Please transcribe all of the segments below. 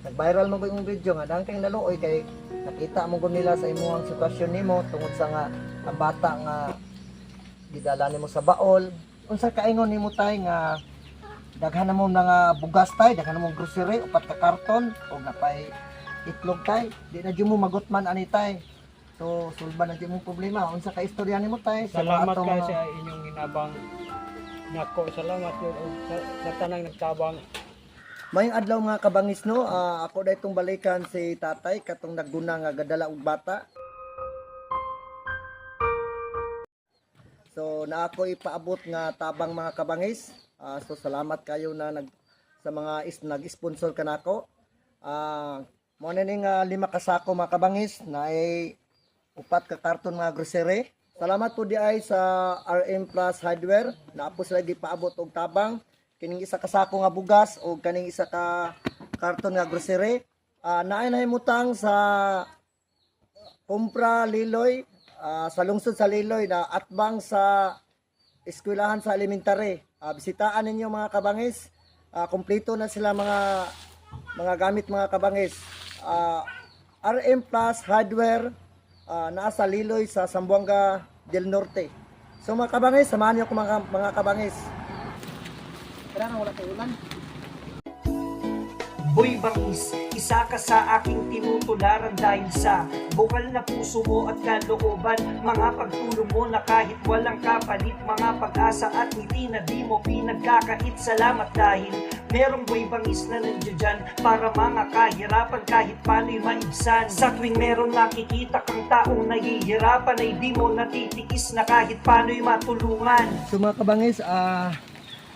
nag-viral mo yung video nga dang kay naluoy kay nakita mo gud nila sa imong sitwasyon nimo tungod sa nga ang bata nga gidala nimo sa baol. Unsa kaingon nimo tay nga daghan na mo nga bugas tay, daghan na mo grocery, upat ka karton o napay itlog tay. Di na jud mo magutman ani tay. So sulba na jud mo problema. Unsa ka istorya nimo tay sa mga Salamat atong kayo mga sa inyong inabang nako. Salamat yun sa tanang nagtabang. Mayong adlaw mga kabangis no, ako da itong balikan si tatay katong nagguna nga gadala og bata. So na ako ipaabot nga tabang mga kabangis. So salamat kayo na sa mga nag-sponsor kanako. Mo na ning 5 ka sako mga kabangis na ay upat ka karton mga grocery. Salamat po di ay sa RM Plus Hardware na po sila gipaabot og tabang. Kining isa ka sako nga bugas o kaning isa ka karton nga grocery. Naay nahimutang sa Kumpra Liloy, sa lungsod sa Liloy na atbang sa eskwelahan sa elementary. Bisitaan ninyo mga kabangis. Kompleto na sila mga gamit mga kabangis. RM Plus Hardware naa sa Liloy sa Zamboanga del Norte. So mga kabangis, samahan niyo ko mga kabangis. Kaya na wala kayo ulan. Boy Bangis, isa ka sa aking tinutularan dahil sa bukal na puso mo at kalooban. Mga pagtulong mo na kahit walang kapalit, mga pag-asa at ngiti na di mo pinagkakait. Salamat dahil merong Boy Bangis na nandiyo dyan para mga kahirapan kahit paano'y maibsan. Sa tuwing meron nakikita kang taong nahihirapan ay di mo natitiis na kahit paano'y matulungan. So mga kabangis,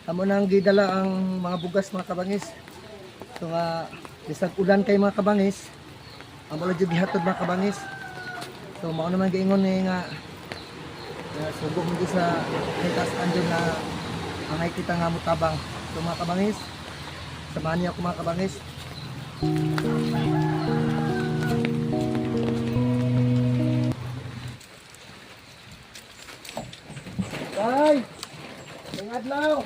amo nang gidala ang mga bugas mga kabangis. So nga bisag ulan kay mga kabangis, amo lang jud gihatod mga kabangis. So mao naman giingon ni nga sugo mo di sa hitas andun na angay kita nga mutabang. So mga kabangis, samahan niyo ako mga kabangis. Ay! Ngayong adlaw!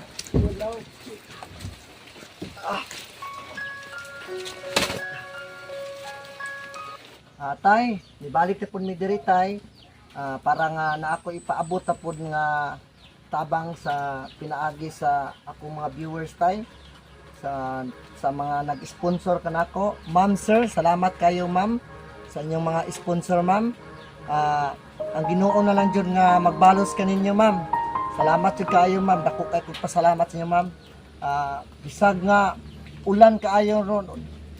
Tay, nibalik na po mi diri tay. Para nga na ako ipaabot na po nga tabang sa pinaagi sa akong mga viewers tay. Sa mga nag-sponsor kanako. Ma'am sir, salamat kayo ma'am sa inyong mga sponsor ma'am. Ang Ginoo na lang jud nga magbalos kaninyo ma'am. Salamat jud kaayo ma'am. Dako kay ko pasalamat sa inyo ma'am. Bisag nga ulan kaayo ron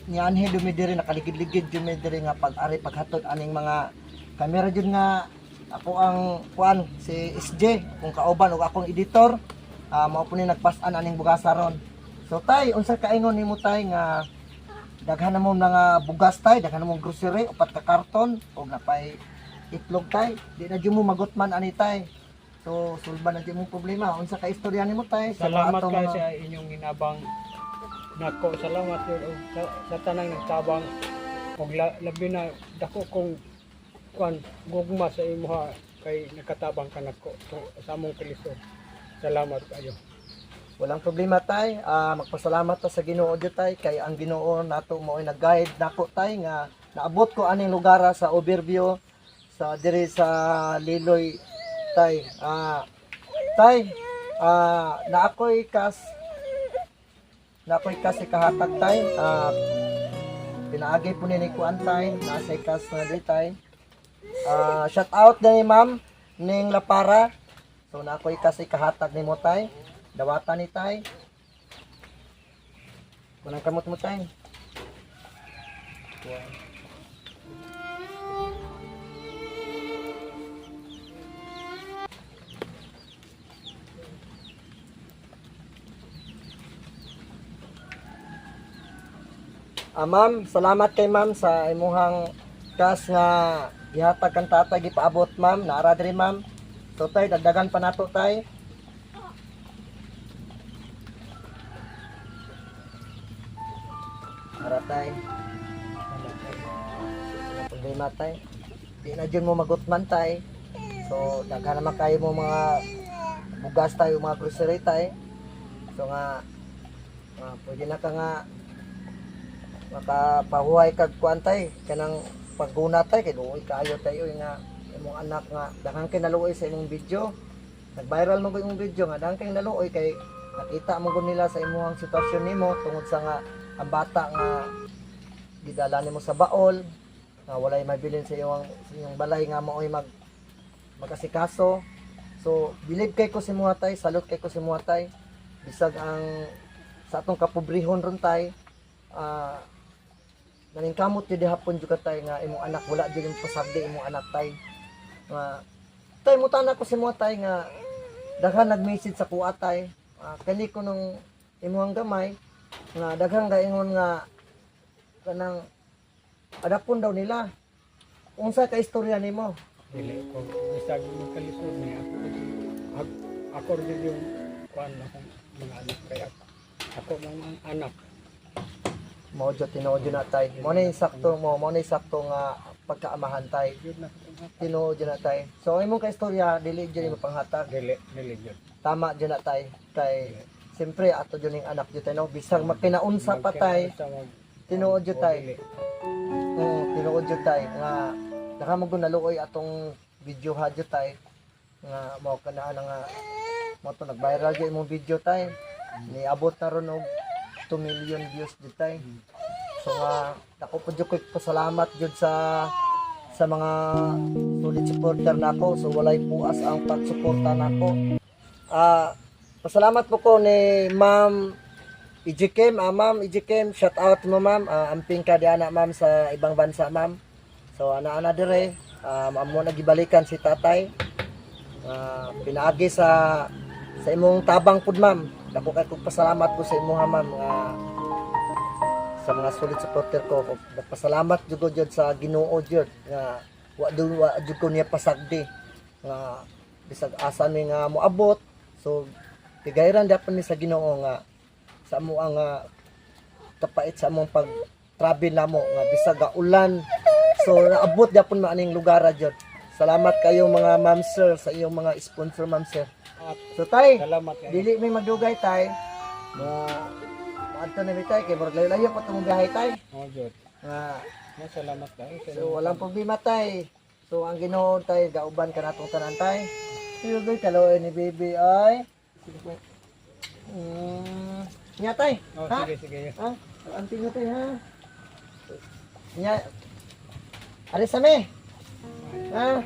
nianhi dumidiri nakaligid-ligid dumidiri nga pag-ari paghatod aning mga kamera jud nga ako ang kuan si SJ kung kauban ug akong editor. Mao po ni nagpas-an aning bugasa ron. So tay, unsa kaingon nimo tay nga daghan na mo nga bugas tay, daghan na mo grocery, upat ka karton ug napay itlog tay. Di na jud mo magutman ani tay. So sulba na jud mo problema. Unsa ka istorya nimo tay? Salamat kayo sa inyong inabang nako. Salamat yun sa tanang nagtabang. Og labi na dako kong kuan gugma sa imuha kay nakatabang ka nako sa among kalisod. Salamat kayo. Walang problema tay. Magpasalamat ta sa Ginoo jud tay kay ang Ginoo nato mo ay nag-guide nako tay nga naabot ko aning lugar sa overview sa diri sa Liloy tay. Tay, na ako'y kasi kahatag tay. Pinaagi po ni kuan tay, nasa ikas na di tay. Shout out na ni ma'am ning Lapara. So na ako'y kasi kahatag ni mo tay. Dawatan ni tay. Kunang kamot mo tay. Ma'am, salamat kay ma'am sa imuhang kas nga gihatag kang tatay gipaabot ma'am. Naara diri ma'am. So tay dagdagan pa nato tay. Ara tay. Wala problema tay. Di na dyan mo magutman tay. So daghan naman kayo mo mga bugas tayo, mga grocery tay. So nga pwede na ka nga makapahuhay kag kuan tay kanang pagguna tay kay luoy kaayo tayo nga imong anak nga daghang kay naluoy sa imong video. Nag-viral mo ko imong video nga daghang kay naluoy kay nakita mo gud nila sa imong sitwasyon nimo tungod sa nga ang bata nga gidala nimo sa baol nga walay mabilin sa iyong balay nga maoy magasikaso. So bilib kay ko si mga tay, salute kay ko si mga tay. Bisag ang sa atong kapobrehon ron tay, naningkamot jud hapon jud ka tay nga imong anak wala jud yung pasagdi imong anak tay. Nga tay mutana ko si mga tay nga daghan nag-message sa kuha tay. Kani ko nung imong gamay nga daghang gaingon nga kanang adapon daw nila. Unsa ka istorya nimo? Dili ko bisag magkalisod niya ako rin yung kuan akong mga anak kaya ako mga anak Mao jud tinuod jud na tay. Mo na sakto nga pagkaamahan tay. yun na Tinuod jud na tay. So imong ka istorya dili jud mo panghatag. dili yun Tama jud na tay. Kay siyempre ato jud ning anak jud tay no bisag makinaunsa pa tay. Tinuod jud tay. Tinuod jud tay nga naka mo naluoy atong video ha jud tay nga mao kanaan nga mo to nag-viral jud imong video tay. Niabot na ron og 2 million views jud tay. So nga ako po jud ko'y pasalamat jud sa mga solid supporter nako. So walay puas ang pagsuporta nako. Pasalamat po ko ni Ma'am Ijikem, Ma'am Ijikem, shout out mo ma'am. Amping ka di ana ma'am sa ibang bansa ma'am. So ana dire, amo nagibalikan si tatay. Pinaagi sa imong tabang pud ma'am. Dako kay kog pasalamat ko sa imong ma'am sa mga solid supporter ko. Pasalamat jud sa Ginoo jud nga wa jud ko niya pasagdi nga bisag asa mi nga moabot. So tigayran dapat ni sa Ginoo nga sa amo ang kapait sa among pag travel namo nga bisag ulan. So naabot gyapon maaning lugar jud. Salamat kayo mga ma'am sir sa iyong mga sponsor ma'am sir. So tay, salamat kayo dili may madugay tay. Maadto na mi tay kay murag layo pa tong biyahe tay. oh jud Nga salamat kayo sa so walang problema tay. So ang Ginoo tay gauban ka natong tanan tay. Sige kaloy ni baby ay. Nya tay. oh Ha? sige Ha? Anting nyo tay ha. Nya. Alis kami. Ha?